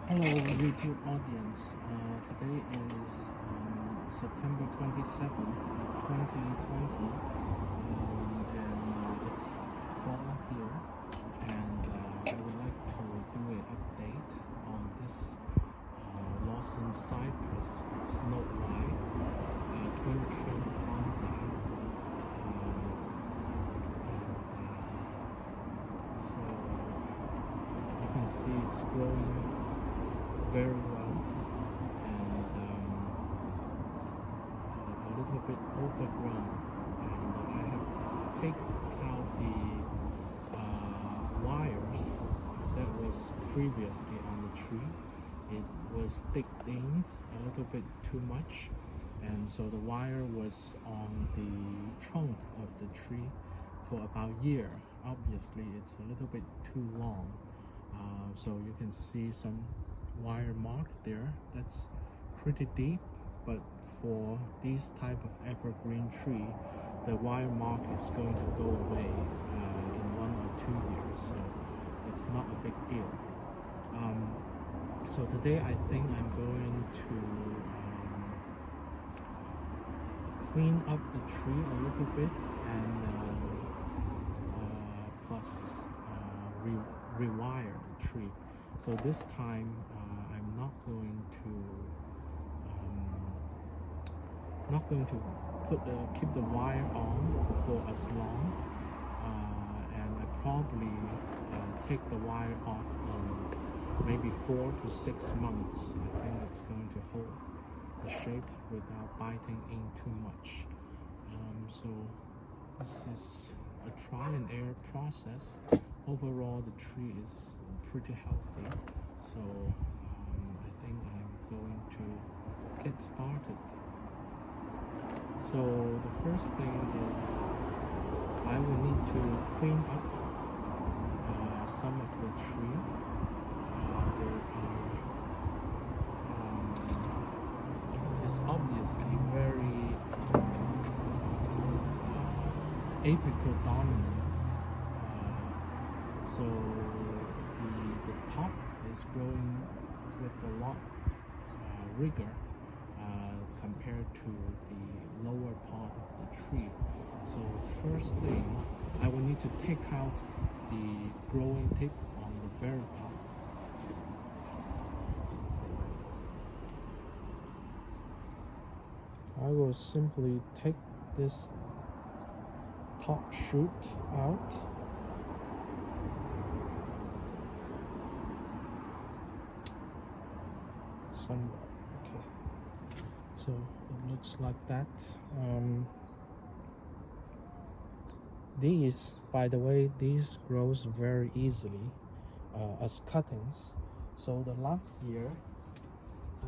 Hello YouTube audience, today is September 27th, 2020 and it's fall here, and I would like to do an update on this Lawson Cypress Snow White twin trunk bonsai, so you can see it's growing very well and a little bit overgrown, and I have taken out the wires that was previously on the tree. It was digged in a little bit too much, and so the wire was on the trunk of the tree for about a year. Obviously it's a little bit too long, so you can see some wire mark there. That's pretty deep, but for this type of evergreen tree, the wire mark is going to go away in 1 or 2 years, so it's not a big deal. So today I think I'm going to clean up the tree a little bit and plus rewire the tree. So this time I'm not going to keep the wire on for as long, and I probably take the wire off in maybe 4 to 6 months. I think it's going to hold the shape without biting in too much. So this is a trial and error process. Overall, the tree is pretty healthy, so I think I'm going to get started. So the first thing is I will need to clean up some of the tree. It is obviously very apical dominance, so the top is growing with a lot rigor compared to the lower part of the tree. So first thing, I will need to take out the growing tip on the very top. I will simply take this top shoot out. Okay, so it looks like that. These, by the way, these grows very easily as cuttings. So the last year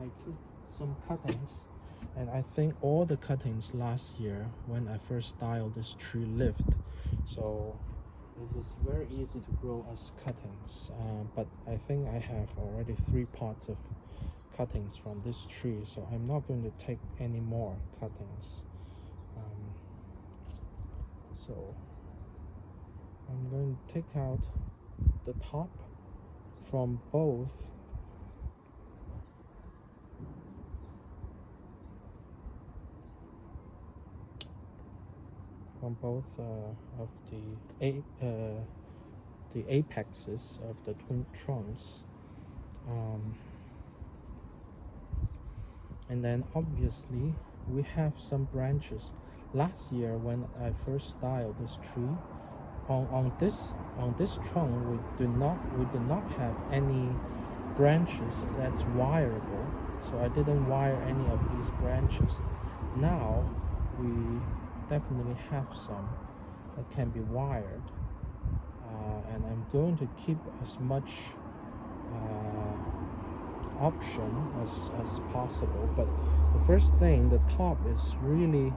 I took some cuttings, and I think all the cuttings last year when I first styled this tree lived. So it is very easy to grow as cuttings, but I think I have already 3 pots of cuttings from this tree, so I'm not going to take any more cuttings. So I'm going to take out the top from both of the apexes of the twin trunks, and then obviously we have some branches. Last year when I first styled this tree, on this trunk we did not have any branches that's wireable, so I didn't wire any of these branches. Now we definitely have some that can be wired, and I'm going to keep as much option as possible. But the first thing, the top is really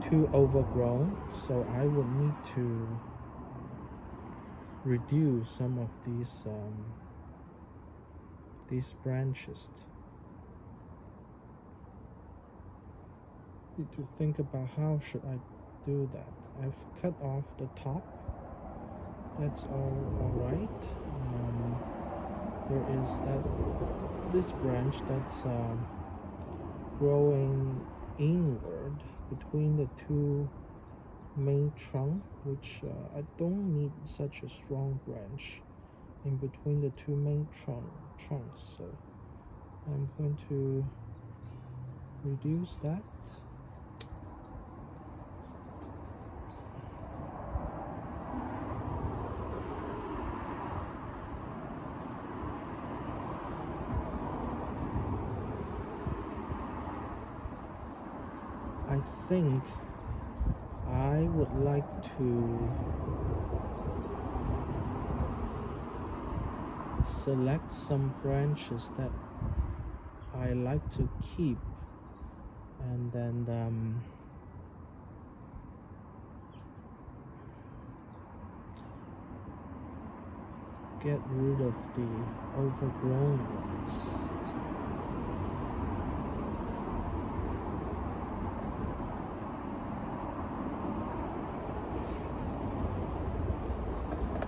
too overgrown, so I would need to reduce some of these branches. Need to think about how should I do that. I've cut off the top. That's all right. there is this branch that's growing inward between the two main trunk, which I don't need such a strong branch in between the two main trunks, so I'm going to reduce that. I think I would like to select some branches that I like to keep, and then get rid of the overgrown ones.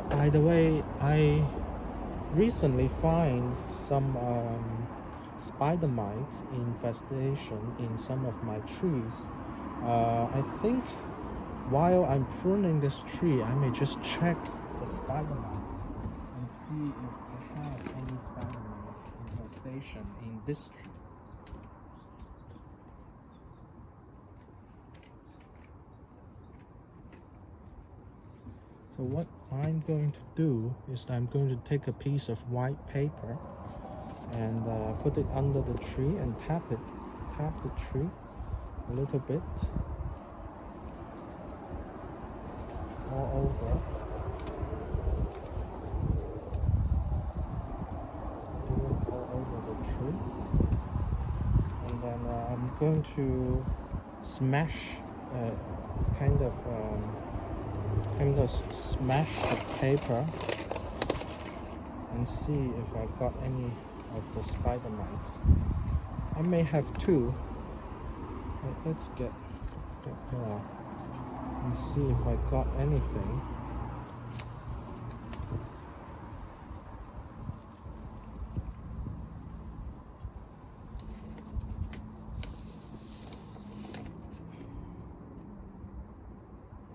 By the way, I recently find some spider mite infestation in some of my trees. I think while I'm pruning this tree, I may just check the spider mite and see if I have any spider mite infestation in this tree. So what I'm going to do is I'm going to take a piece of white paper and put it under the tree and tap the tree a little bit all over. All over the tree. And then I'm going to smash kind of smash the paper and see if I got any of the spider mites. I may have two, but let's get more and see if I got anything.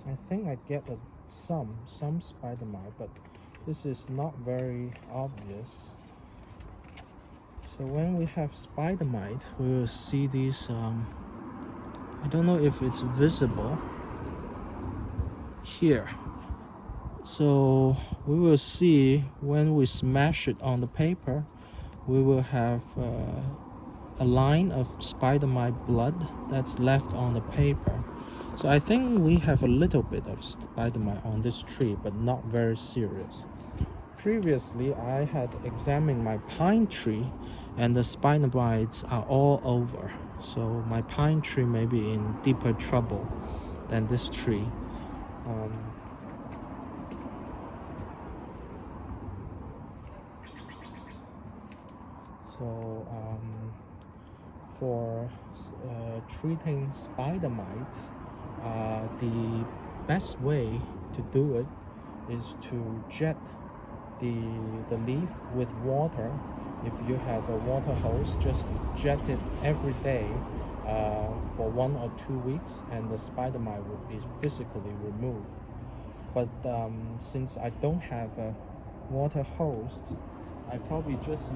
I think I get some spider mite, but this is not very obvious. So when we have spider mite, we will see these I don't know if it's visible here. So we will see when we smash it on the paper, we will have a line of spider mite blood that's left on the paper. So I think we have a little bit of spider mite on this tree, but not very serious. Previously, I had examined my pine tree, and the spider mites are all over. So my pine tree may be in deeper trouble than this tree. For treating spider mite, the best way to do it is to jet the leaf with water. If you have a water hose, just jet it every day for 1 or 2 weeks, and the spider mite will be physically removed. But since I don't have a water hose, I probably just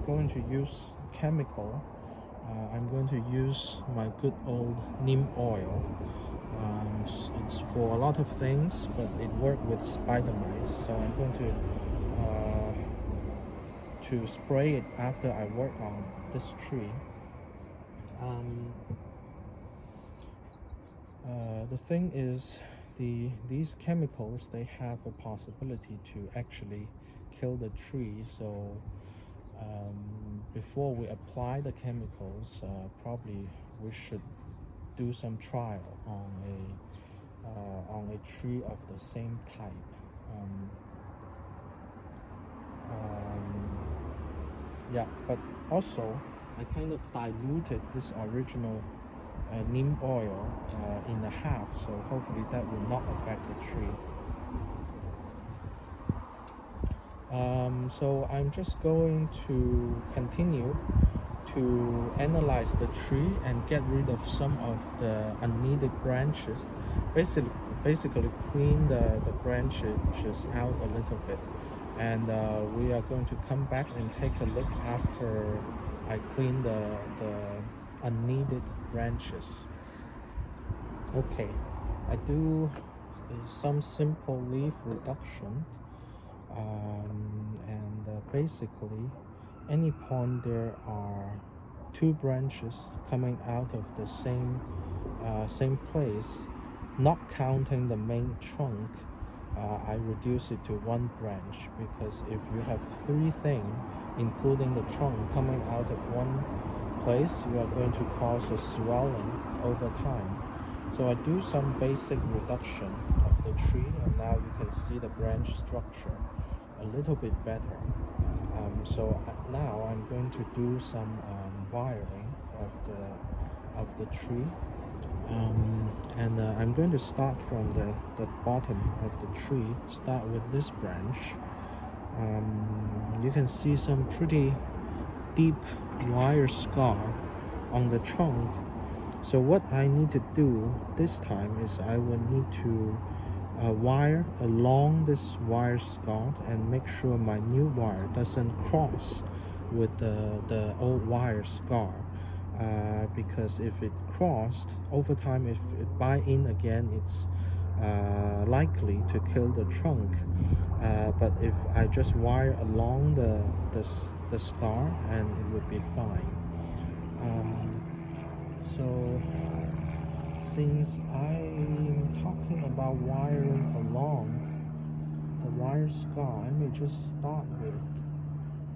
going to use chemical. I'm going to use my good old neem oil. It's for a lot of things, but it works with spider mites. So I'm going to spray it after I work on this tree. The thing is, these chemicals, they have a possibility to actually kill the tree. So before we apply the chemicals, probably we should do some trial on a tree of the same type. Yeah, but also I kind of diluted this original neem oil in the half, so hopefully that will not affect the tree. So I'm just going to continue to analyze the tree and get rid of some of the unneeded branches. Basically, basically clean the branches out a little bit. And we are going to come back and take a look after I clean the unneeded branches. Okay, I do some simple leaf reduction, and basically any point there are two branches coming out of the same place, not counting the main trunk, I reduce it to one branch, because if you have three things including the trunk coming out of one place, you are going to cause a swelling over time. So I do some basic reduction of the tree, and now you can see the branch structure a little bit better. So now I'm going to do some wiring of the tree, and I'm going to start from the bottom of the tree. Start with this branch. You can see some pretty deep wire scar on the trunk. So what I need to do this time is I will need to wire along this wire scar and make sure my new wire doesn't cross with the old wire scar, because if it crossed over time, if it bites in again, it's likely to kill the trunk. But if I just wire along the scar, and it would be fine. So since I'm talking about wiring along the wire scar, I may just start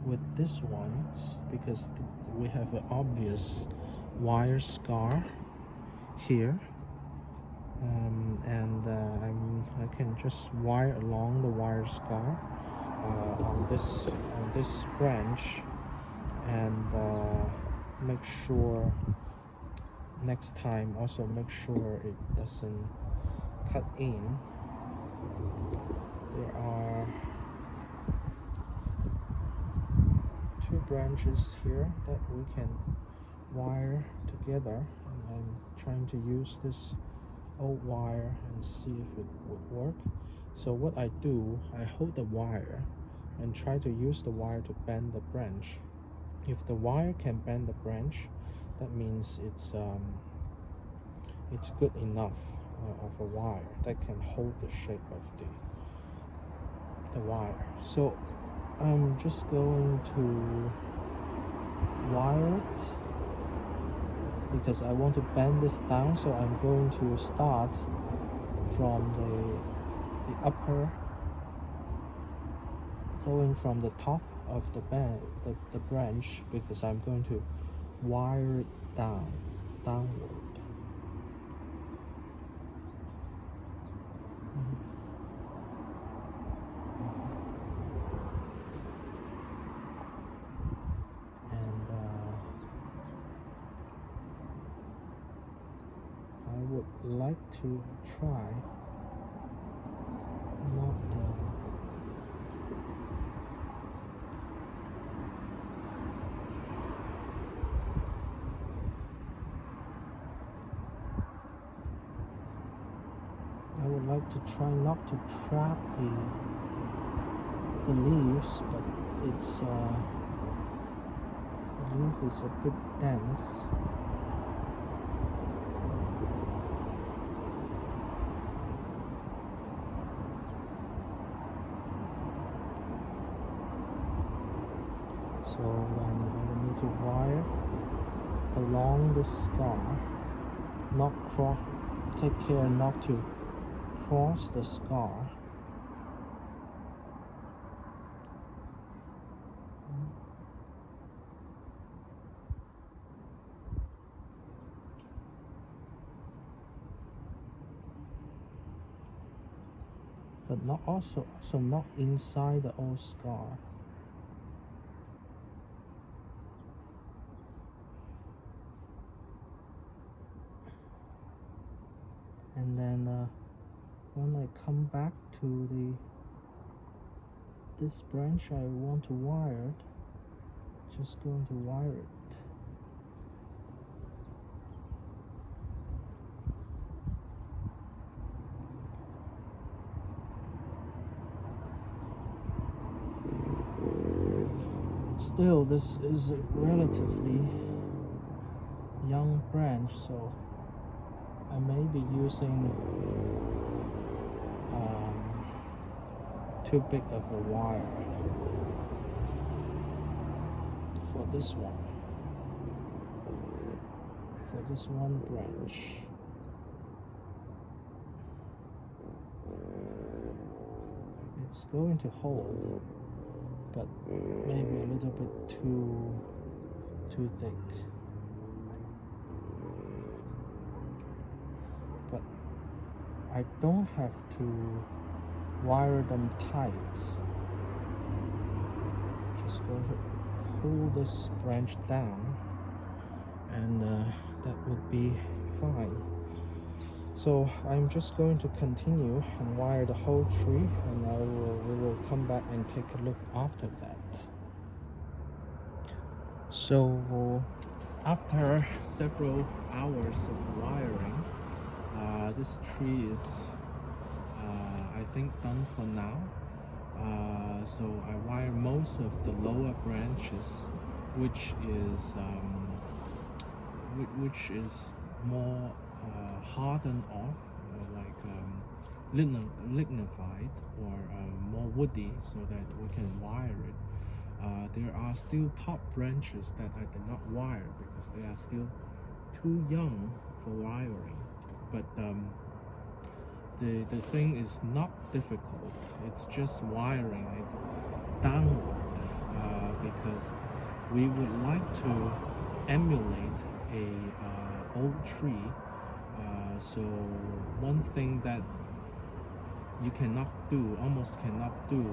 with this one, because we have an obvious wire scar here, and I can just wire along the wire scar on this branch, and make sure next time also make sure it doesn't cut in. There are two branches here that we can wire together, and I'm trying to use this old wire and see if it would work. So what I do, I hold the wire and try to use the wire to bend the branch. If the wire can bend the branch, that means it's good enough of a wire that can hold the shape of the wire. So I'm just going to wire it, because I want to bend this down. So I'm going to start from the upper, going from the top of the branch, because I'm going to wire it downward. And I would like to try not I would like to try not to trap the leaves, but it's the leaf is a bit dense. So then I will need to wire along the scar, take care not to cross the scar. But not not inside the old scar. And then when I come back to this branch I want to wire it. Just going to wire it. Still, this is a relatively young branch, so I may be using too big of a wire for this one branch. It's going to hold, but maybe a little bit too thick. But I don't have to wire them tight. Just going to pull this branch down, and that would be fine. So I'm just going to continue and wire the whole tree, and we will come back and take a look after that. So after several hours of wiring, this tree is I think done for now. So I wire most of the lower branches, which is more hardened off, lignified, or more woody, so that we can wire it. There are still top branches that I did not wire because they are still too young for wiring. But the thing is not difficult. It's just wiring it downward, because we would like to emulate a old tree. So one thing that you almost cannot do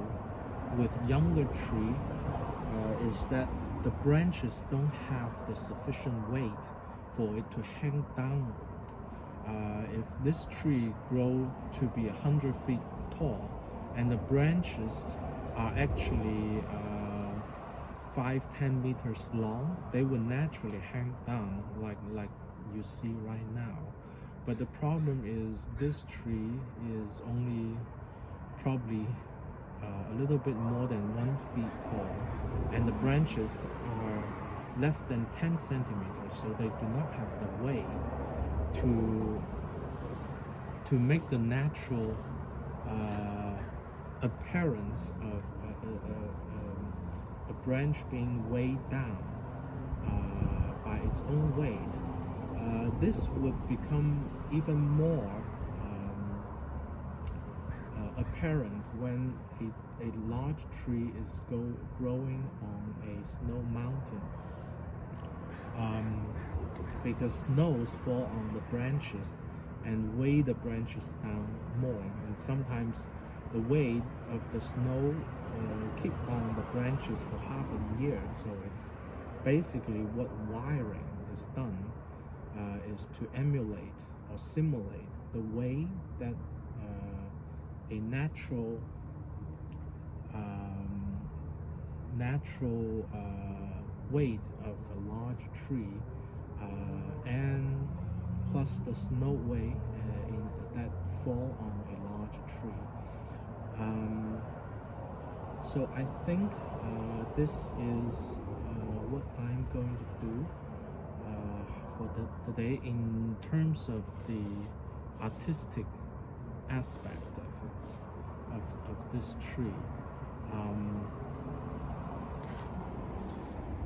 with younger tree is that the branches don't have the sufficient weight for it to hang downward. If this tree grow to be 100 feet tall and the branches are actually 5-10 meters long, they will naturally hang down like you see right now. But the problem is this tree is only probably a little bit more than 1 feet tall, and the branches are less than 10 centimeters, so they do not have the weight to make the natural appearance of a branch being weighed down by its own weight. This would become even more apparent when a large tree is growing on a snow mountain, because snows fall on the branches and weigh the branches down more, and sometimes the weight of the snow keep on the branches for half a year. So it's basically what wiring is done, is to emulate or simulate the way that a natural weight of a large tree, and plus the snow weight that fall on a large tree. So I think this is what I'm going to do for today in terms of the artistic aspect of it, of this tree.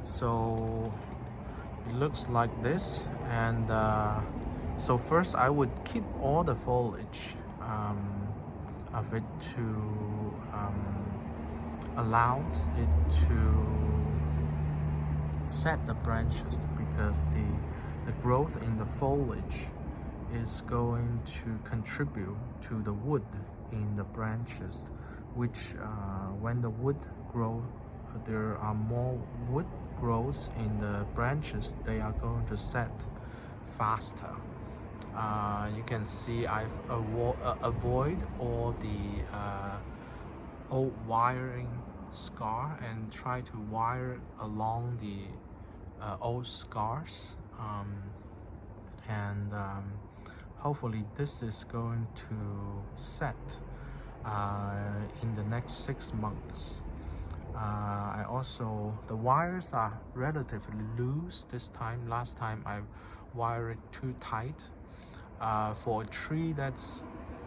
So it looks like this, and so first I would keep all the foliage of it to allow it to set the branches, because the growth in the foliage is going to contribute to the wood in the branches, which when the wood grow, there are more wood grows in the branches, they are going to set faster. You can see I've avoid all the old wiring scar and try to wire along the old scars, and hopefully this is going to set in the next 6 months. I also, the wires are relatively loose this time. Last time I wired it too tight. For a tree that's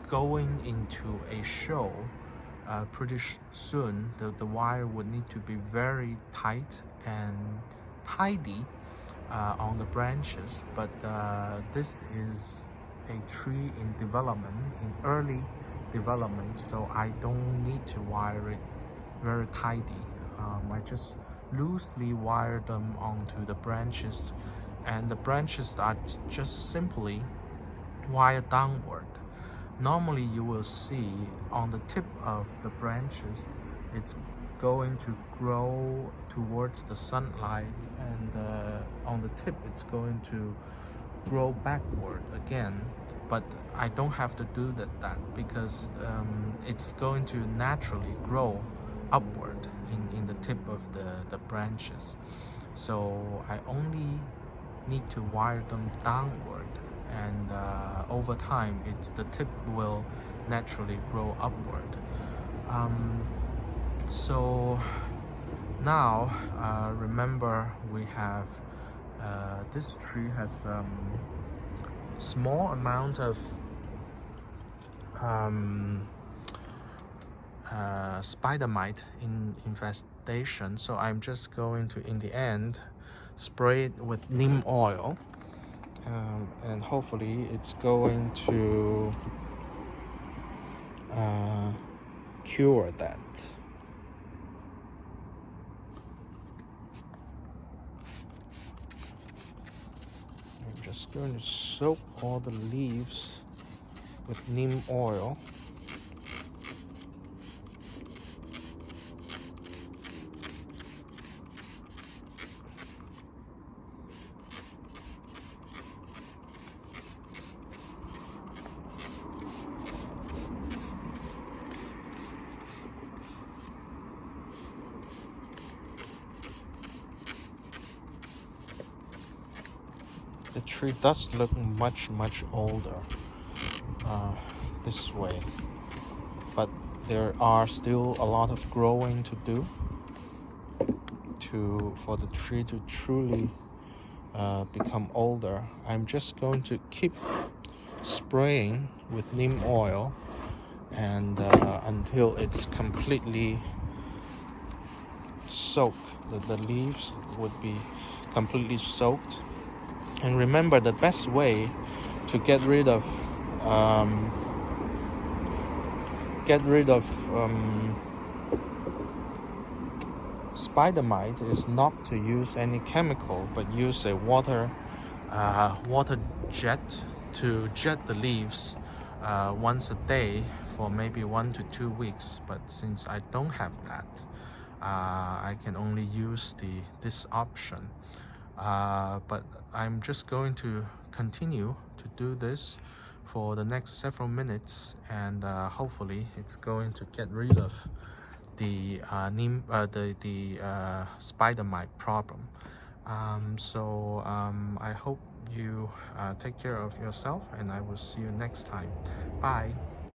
going into a show pretty soon, the wire would need to be very tight and tidy on the branches. But this is a tree in development, in early development, so I don't need to wire it very tidy. I just loosely wire them onto the branches, and the branches are just simply wired downward. Normally you will see on the tip of the branches it's going to grow towards the sunlight, and on the tip it's going to grow backward again, but I don't have to do that because it's going to naturally grow upward in the tip of the branches. So I only need to wire them downward, and over time the tip will naturally grow upward. So now remember, we have this tree has small amount of spider mite infestation, so I'm just going to, in the end, spray it with neem oil, and hopefully it's going to cure that. I'm just going to soak all the leaves with neem oil. The tree does look much older this way, but there are still a lot of growing to do for the tree to truly become older. I'm just going to keep spraying with neem oil and until it's completely soaked. The leaves would be completely soaked. And remember, the best way to get rid of spider mite is not to use any chemical, but use a water jet to jet the leaves once a day for maybe 1 to 2 weeks. But since I don't have that, I can only use this option. But I'm just going to continue to do this for the next several minutes, and hopefully it's going to get rid of the spider mite problem. So I hope you take care of yourself, and I will see you next time. Bye.